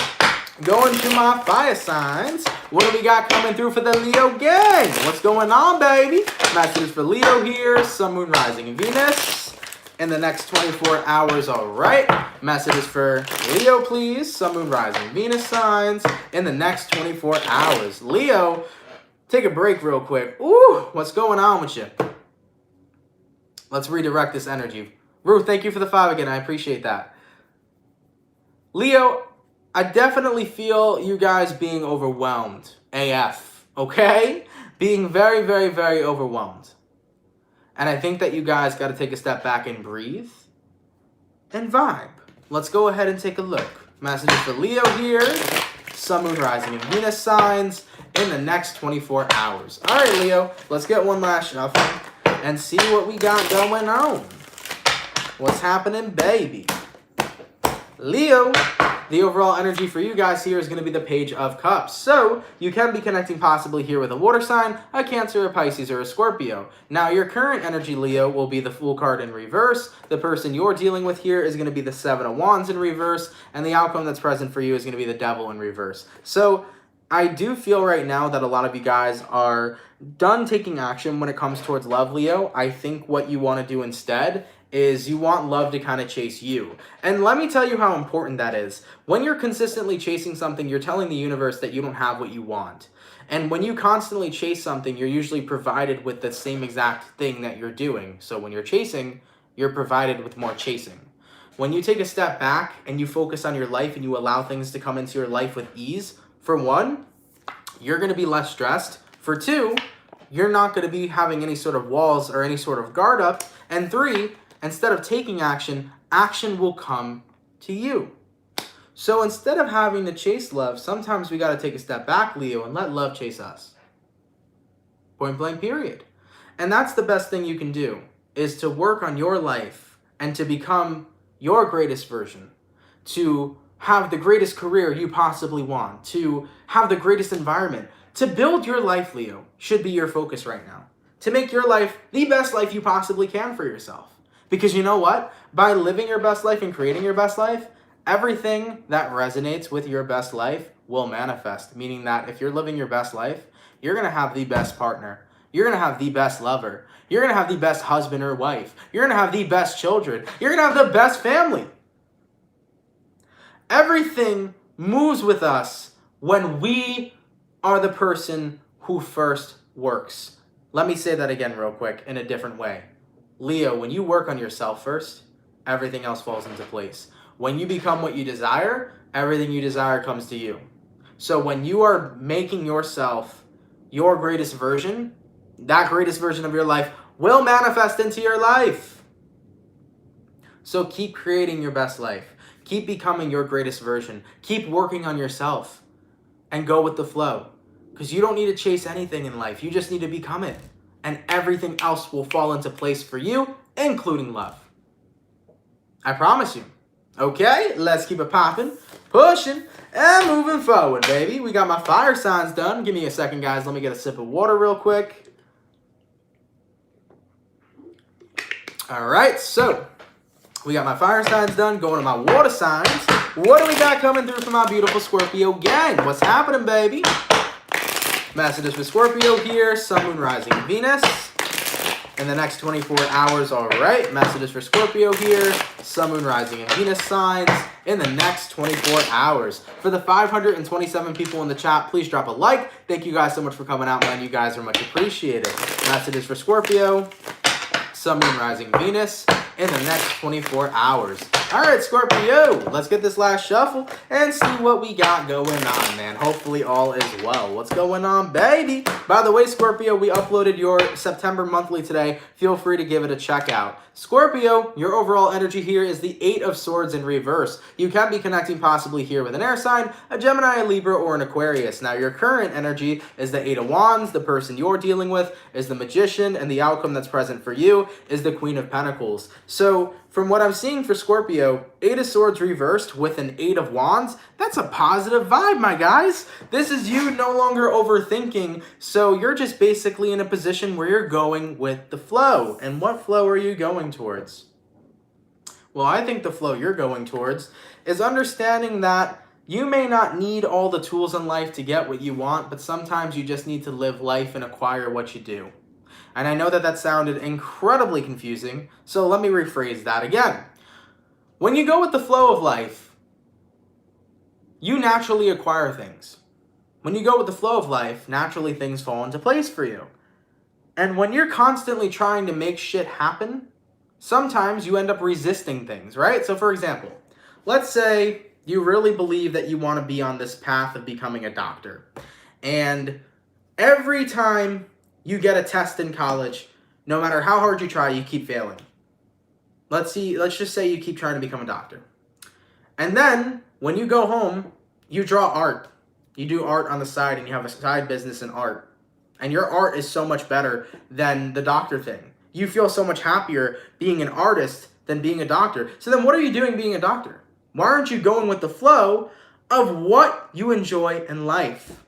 going to my fire signs. What do we got coming through for the Leo gang? What's going on, baby? Messages for Leo here. Sun, Moon, Rising, and Venus in the next 24 hours, all right? Messages for Leo, please. Sun, Moon, Rising, Venus signs in the next 24 hours. Leo, take a break real quick. Ooh, what's going on with you? Let's redirect this energy. Ruth, thank you for the 5 again. I appreciate that. Leo, I definitely feel you guys being overwhelmed. AF, okay? Being very, very, very overwhelmed. And I think that you guys got to take a step back and breathe and vibe. Let's go ahead and take a look. Messages for Leo here. Sun, Moon, Rising, and Venus signs in the next 24 hours. All right, Leo, let's get one last shuffle and see what we got going on. What's happening, baby? Leo, the overall energy for you guys here is going to be the Page of Cups. So, you can be connecting possibly here with a water sign, a Cancer, a Pisces, or a Scorpio. Now, your current energy, Leo, will be the Fool card in reverse. The person you're dealing with here is going to be the 7 of Wands in reverse. And the outcome that's present for you is going to be the Devil in reverse. So, I do feel right now that a lot of you guys are done taking action when it comes towards love, Leo. I think what you want to do instead is you want love to kind of chase you. And let me tell you how important that is. When you're consistently chasing something, you're telling the universe that you don't have what you want. And when you constantly chase something, you're usually provided with the same exact thing that you're doing. So when you're chasing, you're provided with more chasing. When you take a step back and you focus on your life and you allow things to come into your life with ease, for 1, you're going to be less stressed. For 2, you're not going to be having any sort of walls or any sort of guard up. And 3, instead of taking action, action will come to you. So instead of having to chase love, sometimes we got to take a step back, Leo, and let love chase us. Point blank, period. And that's the best thing you can do, is to work on your life and to become your greatest version, to have the greatest career you possibly want, to have the greatest environment. To build your life, Leo, should be your focus right now. To make your life the best life you possibly can for yourself. Because you know what? By living your best life and creating your best life, everything that resonates with your best life will manifest. Meaning that if you're living your best life, you're going to have the best partner. You're going to have the best lover. You're going to have the best husband or wife. You're going to have the best children. You're going to have the best family. Everything moves with us when we are the person who first works. Let me say that again real quick in a different way. Leo, when you work on yourself first, everything else falls into place. When you become what you desire, everything you desire comes to you. So when you are making yourself your greatest version, that greatest version of your life will manifest into your life. So keep creating your best life. Keep becoming your greatest version. Keep working on yourself and go with the flow. Because you don't need to chase anything in life. You just need to become it. And everything else will fall into place for you, including love. I promise you. Okay, let's keep it popping, pushing, and moving forward, baby. We got my fire signs done. Give me a second, guys. Let me get a sip of water real quick. All right, so we got my fire signs done. Going to my water signs. What do we got coming through for my beautiful Scorpio gang? What's happening, baby? Messages for Scorpio here. Sun, Moon, Rising, Venus in the next 24 hours. All right, messages for Scorpio here. Sun, Moon, Rising, and Venus signs in the next 24 hours. For the 527 people in the chat, please drop a like. Thank you guys so much for coming out, man. You guys are much appreciated. Messages for Scorpio. Sun, Moon, Rising, Venus in the next 24 hours. All right, Scorpio, let's get this last shuffle and see what we got going on, man. Hopefully all is well. What's going on, baby? By the way, Scorpio, we uploaded your September monthly today. Feel free to give it a check out. Scorpio, your overall energy here is the 8 of Swords in reverse. You can be connecting possibly here with an air sign, a Gemini, a Libra, or an Aquarius. Now, your current energy is the 8 of Wands. The person you're dealing with is the Magician, and the outcome that's present for you is the Queen of Pentacles. So, from what I'm seeing for Scorpio, 8 of Swords reversed with an 8 of Wands, that's a positive vibe, my guys. This is you no longer overthinking, so you're just basically in a position where you're going with the flow. And what flow are you going towards? Well, I think the flow you're going towards is understanding that you may not need all the tools in life to get what you want, but sometimes you just need to live life and acquire what you do. And I know that that sounded incredibly confusing, so let me rephrase that again. When you go with the flow of life, you naturally acquire things. When you go with the flow of life, naturally things fall into place for you. And when you're constantly trying to make shit happen, sometimes you end up resisting things, right? So for example, let's say you really believe that you want to be on this path of becoming a doctor. And every time you get a test in college, no matter how hard you try, you keep failing. Let's just say you keep trying to become a doctor. And then when you go home, you draw art. You do art on the side and you have a side business in art. And your art is so much better than the doctor thing. You feel so much happier being an artist than being a doctor. So then what are you doing being a doctor? Why aren't you going with the flow of what you enjoy in life?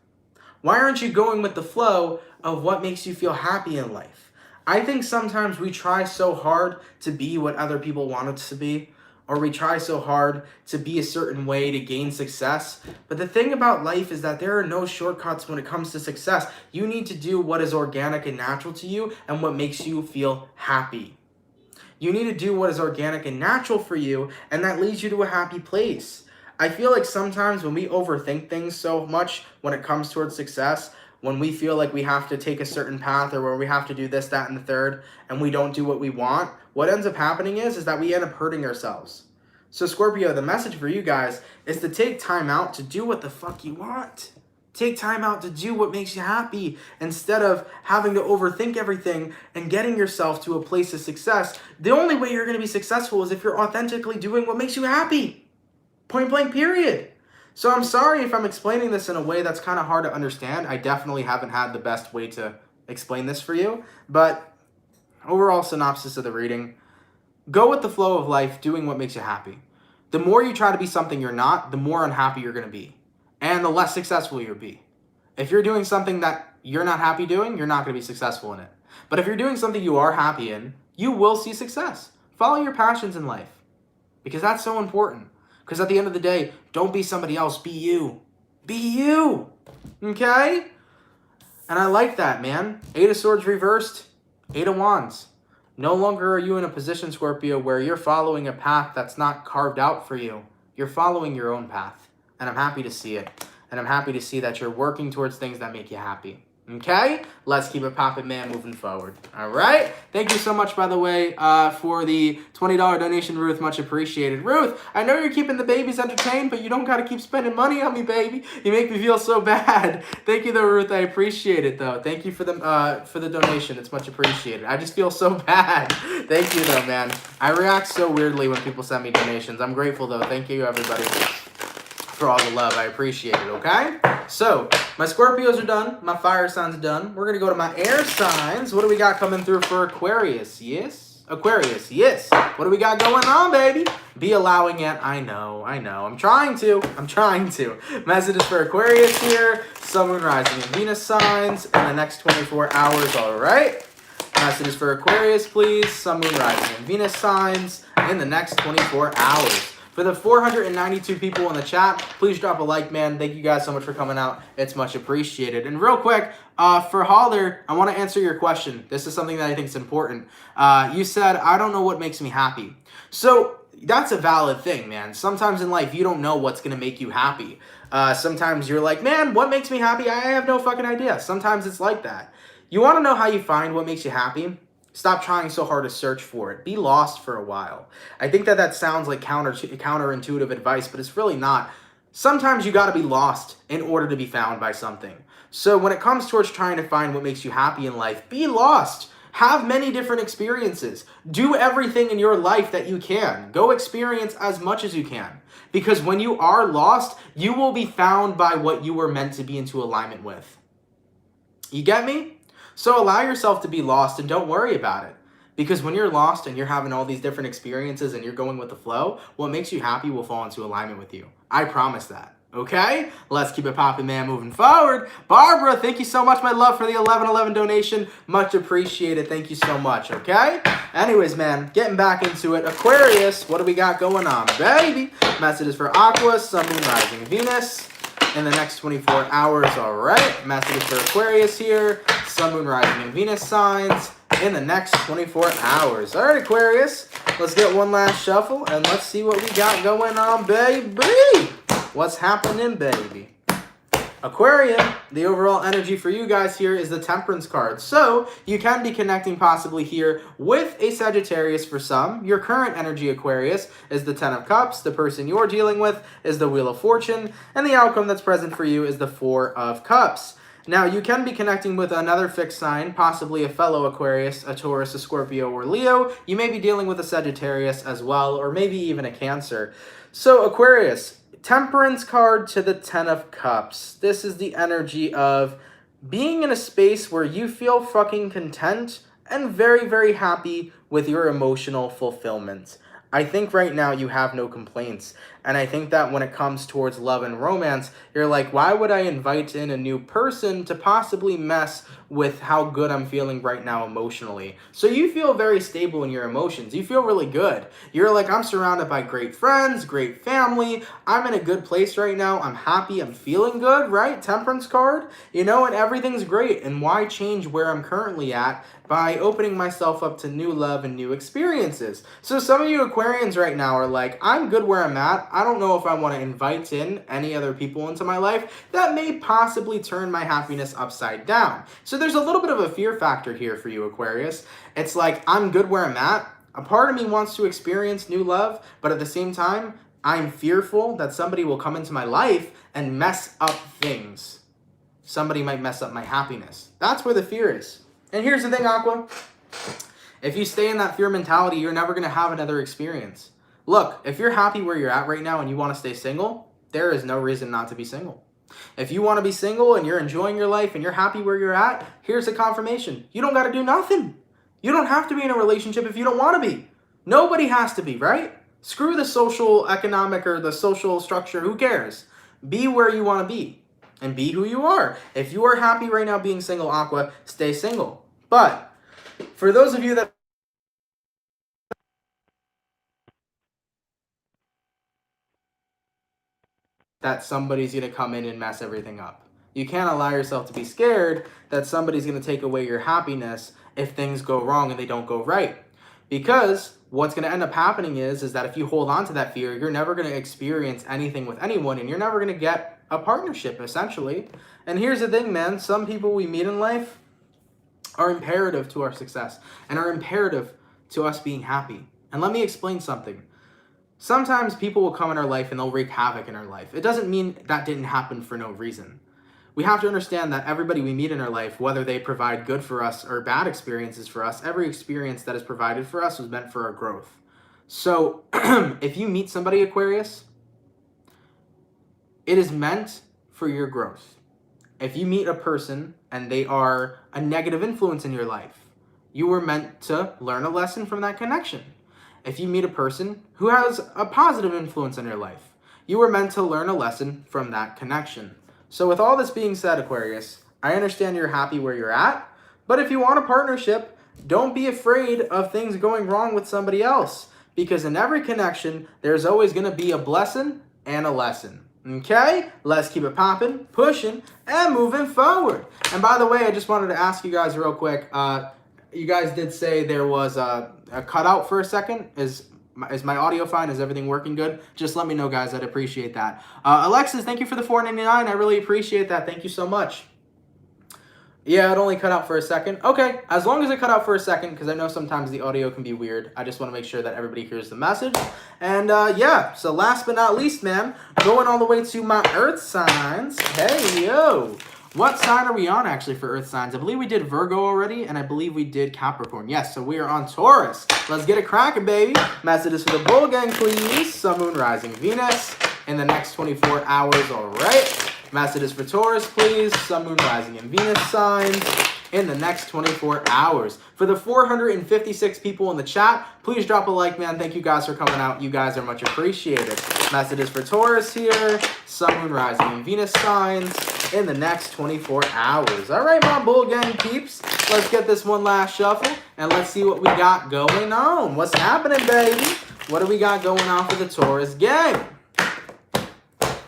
Why aren't you going with the flow of what makes you feel happy in life? I think sometimes we try so hard to be what other people want us to be, or we try so hard to be a certain way to gain success. But the thing about life is that there are no shortcuts when it comes to success. You need to do what is organic and natural to you and what makes you feel happy. You need to do what is organic and natural for you, and that leads you to a happy place. I feel like sometimes when we overthink things so much when it comes towards success, when we feel like we have to take a certain path or where we have to do this, that, and the third, and we don't do what we want, what ends up happening is that we end up hurting ourselves. So Scorpio, the message for you guys is to take time out to do what the fuck you want. Take time out to do what makes you happy instead of having to overthink everything and getting yourself to a place of success. The only way you're going to be successful is if you're authentically doing what makes you happy. Point blank, period. So I'm sorry if I'm explaining this in a way that's kind of hard to understand. I definitely haven't had the best way to explain this for you. But overall synopsis of the reading, go with the flow of life, doing what makes you happy. The more you try to be something you're not, the more unhappy you're going to be. And the less successful you'll be. If you're doing something that you're not happy doing, you're not going to be successful in it. But if you're doing something you are happy in, you will see success. Follow your passions in life. Because that's so important. Because at the end of the day, don't be somebody else, be you. Be you. Okay? And I like that, man. 8 of Swords reversed, 8 of Wands. No longer are you in a position, Scorpio, where you're following a path that's not carved out for you. You're following your own path. And I'm happy to see it. And I'm happy to see that you're working towards things that make you happy. Okay? Let's keep it poppin', man, moving forward. All right? Thank you so much, by the way, for the $20 donation, Ruth. Much appreciated. Ruth, I know you're keeping the babies entertained, but you don't got to keep spending money on me, baby. You make me feel so bad. Thank you, though, Ruth. I appreciate it, though. Thank you for the donation. It's much appreciated. I just feel so bad. Thank you, though, man. I react so weirdly when people send me donations. I'm grateful, though. Thank you, everybody, for all the love. I appreciate it, okay? So, my Scorpios are done. My fire signs are done. We're going to go to my air signs. What do we got coming through for Aquarius? Yes? Aquarius, yes. What do we got going on, baby? Be allowing it. I know. I'm trying to. Messages for Aquarius here. Sun, Moon, Rising, and Venus signs in the next 24 hours, all right? Messages for Aquarius, please. Sun, Moon, Rising, and Venus signs in the next 24 hours. For For the 492 people in the chat, please drop a like, man. Thank you guys so much for coming out. It's much appreciated. And real quick, for Holler, I want to answer your question. This is something that I think is important. You said, I don't know what makes me happy. So that's a valid thing, man. Sometimes in life, you don't know what's going to make you happy. Sometimes you're like, man, what makes me happy? I have no fucking idea. Sometimes it's like that. You want to know how you find what makes you happy? Stop trying so hard to search for it. Be lost for a while. I think that sounds like counterintuitive advice, but it's really not. Sometimes you got to be lost in order to be found by something. So when it comes towards trying to find what makes you happy in life, be lost. Have many different experiences. Do everything in your life that you can. Go experience as much as you can. Because when you are lost, you will be found by what you were meant to be into alignment with. You get me? So allow yourself to be lost and don't worry about it. Because when you're lost and you're having all these different experiences and you're going with the flow, what makes you happy will fall into alignment with you. I promise that. Okay? Let's keep it popping, man, moving forward. Barbara, thank you so much, my love, for the 1111 donation. Much appreciated. Thank you so much, okay? Anyways, man, getting back into it. Aquarius, what do we got going on, baby? Messages for Aqua, Sun, Moon, Rising, Venus in the next 24 hours, all right? Messages for Aquarius here. Sun, Moon, Rising, and Venus signs in the next 24 hours. All right, Aquarius, let's get one last shuffle, and let's see what we got going on, baby. What's happening, baby? Aquarium, the overall energy for you guys here is the Temperance card. So you can be connecting possibly here with a Sagittarius for some. Your current energy, Aquarius, is the Ten of Cups. The person you're dealing with is the Wheel of Fortune. And the outcome that's present for you is the Four of Cups. Now, you can be connecting with another fixed sign, possibly a fellow Aquarius, a Taurus, a Scorpio, or Leo. You may be dealing with a Sagittarius as well, or maybe even a Cancer. So, Aquarius, Temperance card to the Ten of Cups. This is the energy of being in a space where you feel fucking content and very, very happy with your emotional fulfillment. I think right now you have no complaints. And I think that when it comes towards love and romance, you're like, why would I invite in a new person to possibly mess with how good I'm feeling right now emotionally? So you feel very stable in your emotions. You feel really good. You're like, I'm surrounded by great friends, great family. I'm in a good place right now. I'm happy. I'm feeling good, right? Temperance card, you know, and everything's great. And why change where I'm currently at by opening myself up to new love and new experiences? So some of you Aquarians right now are like, I'm good where I'm at. I don't know if I want to invite in any other people into my life that may possibly turn my happiness upside down. So there's a little bit of a fear factor here for you, Aquarius. It's like, I'm good where I'm at. A part of me wants to experience new love, but at the same time, I'm fearful that somebody will come into my life and mess up things. Somebody might mess up my happiness. That's where the fear is. And here's the thing, Aqua. If you stay in that fear mentality, you're never going to have another experience. Look, if you're happy where you're at right now and you want to stay single, there is no reason not to be single. If you want to be single and you're enjoying your life and you're happy where you're at, here's a confirmation. You don't got to do nothing. You don't have to be in a relationship if you don't want to be. Nobody has to be, right? Screw the social, economic, or the social structure. Who cares? Be where you want to be and be who you are. If you are happy right now being single, Aqua, stay single. But for those of you that somebody's going to come in and mess everything up. You can't allow yourself to be scared that somebody's going to take away your happiness if things go wrong and they don't go right. Because what's going to end up happening is that if you hold on to that fear, you're never going to experience anything with anyone and you're never going to get a partnership, essentially. And here's the thing, man. Some people we meet in life are imperative to our success and are imperative to us being happy. And let me explain something. Sometimes people will come in our life and they'll wreak havoc in our life. It doesn't mean that didn't happen for no reason. We have to understand that everybody we meet in our life, whether they provide good for us or bad experiences for us, every experience that is provided for us was meant for our growth. So if you meet somebody, Aquarius, it is meant for your growth. If you meet a person and they are a negative influence in your life, you were meant to learn a lesson from that connection. If you meet a person who has a positive influence in your life, you were meant to learn a lesson from that connection. So with all this being said, Aquarius, I understand you're happy where you're at, but if you want a partnership, don't be afraid of things going wrong with somebody else. Because in every connection, there's always going to be a blessing and a lesson. Okay? Let's keep it popping, pushing, and moving forward. And by the way, I just wanted to ask you guys real quick. You guys did say there was a cutout for a second. Is my audio fine? Is everything working good? Just let me know, guys. I'd appreciate that. Alexis, thank you for the $4.99. I really appreciate that. Thank you so much. Yeah, it only cut out for a second. Okay, as long as it cut out for a second, because I know sometimes the audio can be weird. I just want to make sure that everybody hears the message. And yeah, so last but not least, man, going all the way to my Earth signs. Hey, yo. What sign are we on, actually, for Earth signs? I believe we did Virgo already, and I believe we did Capricorn. Yes, so we are on Taurus. Let's get it cracking, baby. Messages for the Bull Gang, please. Sun, Moon, Rising, Venus in the next 24 hours, all right. Messages for Taurus, please. Sun, Moon, Rising, and Venus signs in the next 24 hours. For the 456 people in the chat, please drop a like, man. Thank you guys for coming out. You guys are much appreciated. Messages for Taurus here. Sun, Moon, Rising, and Venus signs in the next 24 hours. All right, my Bull Gang peeps. Let's get this one last shuffle, and let's see what we got going on. What's happening, baby? What do we got going on for the Taurus gang?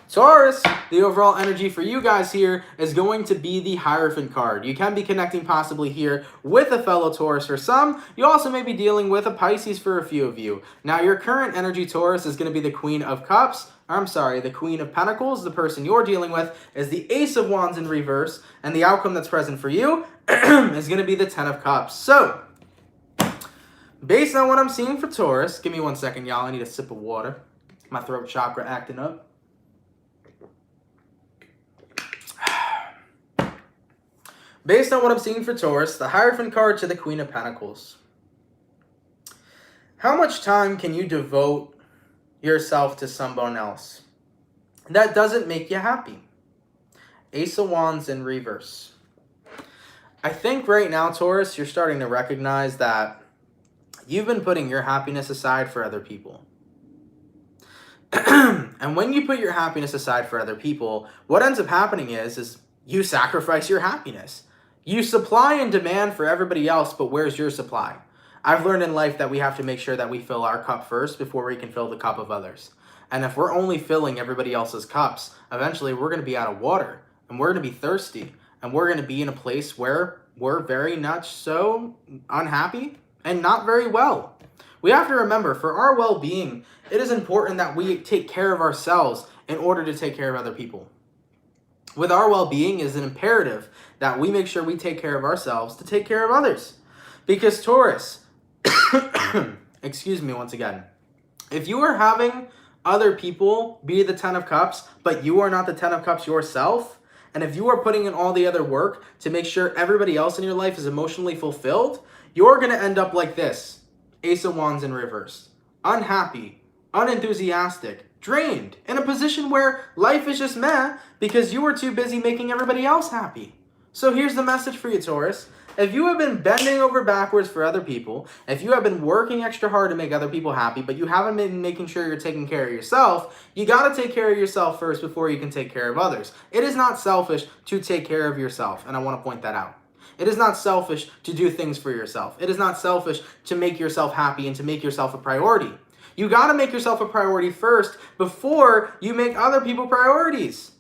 Taurus, the overall energy for you guys here is going to be the Hierophant card. You can be connecting possibly here with a fellow Taurus for some. You also may be dealing with a Pisces for a few of you. Now, your current energy, Taurus, is going to be the Queen of Cups. I'm sorry, the Queen of Pentacles. The person you're dealing with is the Ace of Wands in reverse. And the outcome that's present for you is going to be the Ten of Cups. So, based on what I'm seeing for Taurus, give me 1 second, y'all. I need a sip of water. My throat chakra acting up. Based on what I'm seeing for Taurus, the Hierophant card to the Queen of Pentacles. How much time can you devote yourself to someone else that doesn't make you happy? Ace of Wands in reverse. I think right now, Taurus, you're starting to recognize that you've been putting your happiness aside for other people. And when you put your happiness aside for other people, what ends up happening is you sacrifice your happiness. You supply and demand for everybody else, but where's your supply? I've learned in life that we have to make sure that we fill our cup first before we can fill the cup of others. And if we're only filling everybody else's cups, eventually we're going to be out of water, and we're going to be thirsty, and we're going to be in a place where we're very much so unhappy and not very well. We have to remember, for our well-being, it is important that we take care of ourselves in order to take care of other people. With our well-being, it is an imperative that we make sure we take care of ourselves to take care of others. Because Taurus, excuse me once again, if you are having other people be the Ten of Cups, but you are not the Ten of Cups yourself, and if you are putting in all the other work to make sure everybody else in your life is emotionally fulfilled, you're going to end up like this. Ace of Wands in reverse. Unhappy, unenthusiastic, drained, in a position where life is just meh because you were too busy making everybody else happy. So here's the message for you, Taurus. If you have been bending over backwards for other people, if you have been working extra hard to make other people happy, but you haven't been making sure you're taking care of yourself, you got to take care of yourself first before you can take care of others. It is not selfish to take care of yourself, and I want to point that out. It is not selfish to do things for yourself. It is not selfish to make yourself happy and to make yourself a priority. You got to make yourself a priority first before you make other people priorities.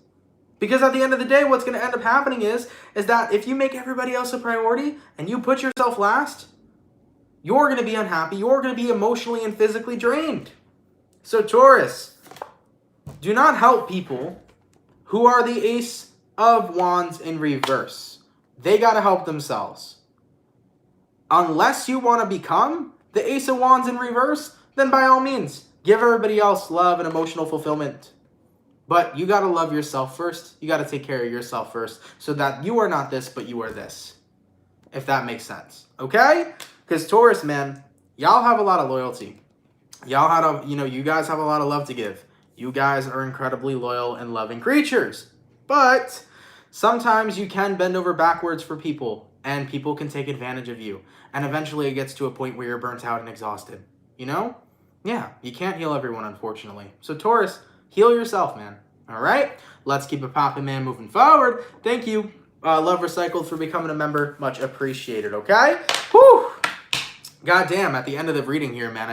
Because at the end of the day, what's going to end up happening is that if you make everybody else a priority and you put yourself last, you're going to be unhappy. You're going to be emotionally and physically drained. So Taurus, do not help people who are the Ace of Wands in reverse. They got to help themselves. Unless you want to become the Ace of Wands in reverse, then by all means, give everybody else love and emotional fulfillment. But you got to love yourself first. You got to take care of yourself first so that you are not this, but you are this. If that makes sense. Okay? Because Taurus, man, y'all have a lot of loyalty. Y'all have, you guys have a lot of love to give. You guys are incredibly loyal and loving creatures. But sometimes you can bend over backwards for people, and people can take advantage of you. And eventually it gets to a point where you're burnt out and exhausted. You know? Yeah, you can't heal everyone, unfortunately. So Taurus, heal yourself, man. All right? Let's keep it popping, man, moving forward. Thank you, Love Recycled, for becoming a member. Much appreciated, okay? Whew! God damn, at the end of the reading here, man,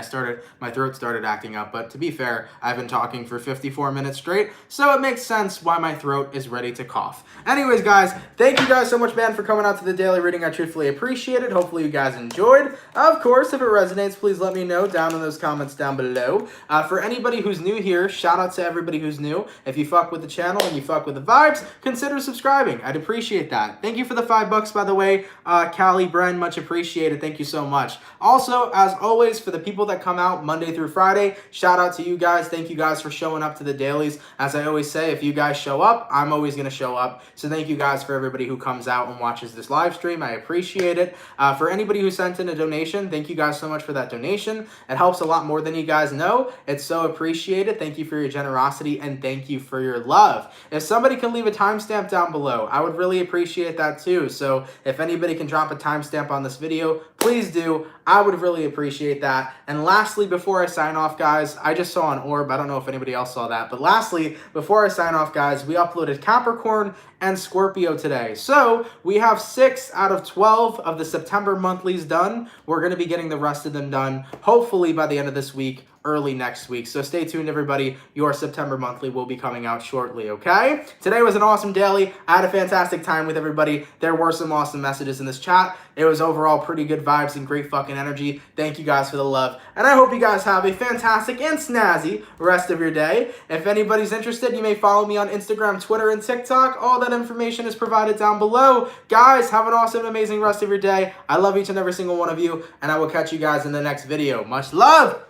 my throat started acting up. But to be fair, I've been talking for 54 minutes straight, so it makes sense why my throat is ready to cough. Anyways, guys, thank you guys so much, man, for coming out to the daily reading. I truthfully appreciate it. Hopefully you guys enjoyed. Of course, if it resonates, please let me know down in those comments down below. For anybody who's new here, shout out to everybody who's new. If you fuck with the channel and you fuck with the vibes, consider subscribing. I'd appreciate that. Thank you for the $5, by the way. Callie, Bren, much appreciated. Thank you so much. Also, as always, for the people that come out Monday through Friday, shout out to you guys. Thank you guys for showing up to the dailies. As I always say, if you guys show up, I'm always going to show up. So thank you guys for everybody who comes out and watches this live stream. I appreciate it. For anybody who sent in a donation, thank you guys so much for that donation. It helps a lot more than you guys know. It's so appreciated. Thank you for your generosity and thank you for your love. If somebody can leave a timestamp down below, I would really appreciate that too. So if anybody can drop a timestamp on this video, please do. I would really appreciate that. And lastly, before I sign off, guys, I just saw an orb. I don't know if anybody else saw that. But lastly, before I sign off, guys, we uploaded Capricorn and Scorpio today. So we have 6 out of 12 of the September monthlies done. We're going to be getting the rest of them done, hopefully by the end of this week, early next week. So stay tuned, everybody. Your September monthly will be coming out shortly, okay? Today was an awesome daily. I had a fantastic time with everybody. There were some awesome messages in this chat. It was overall pretty good vibes and great fucking energy. Thank you guys for the love. And I hope you guys have a fantastic and snazzy rest of your day. If anybody's interested, you may follow me on Instagram, Twitter, and TikTok. All that information is provided down below. Guys, have an awesome, amazing rest of your day. I love each and every single one of you, and I will catch you guys in the next video. Much love.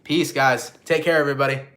Peace, guys. Take care, everybody.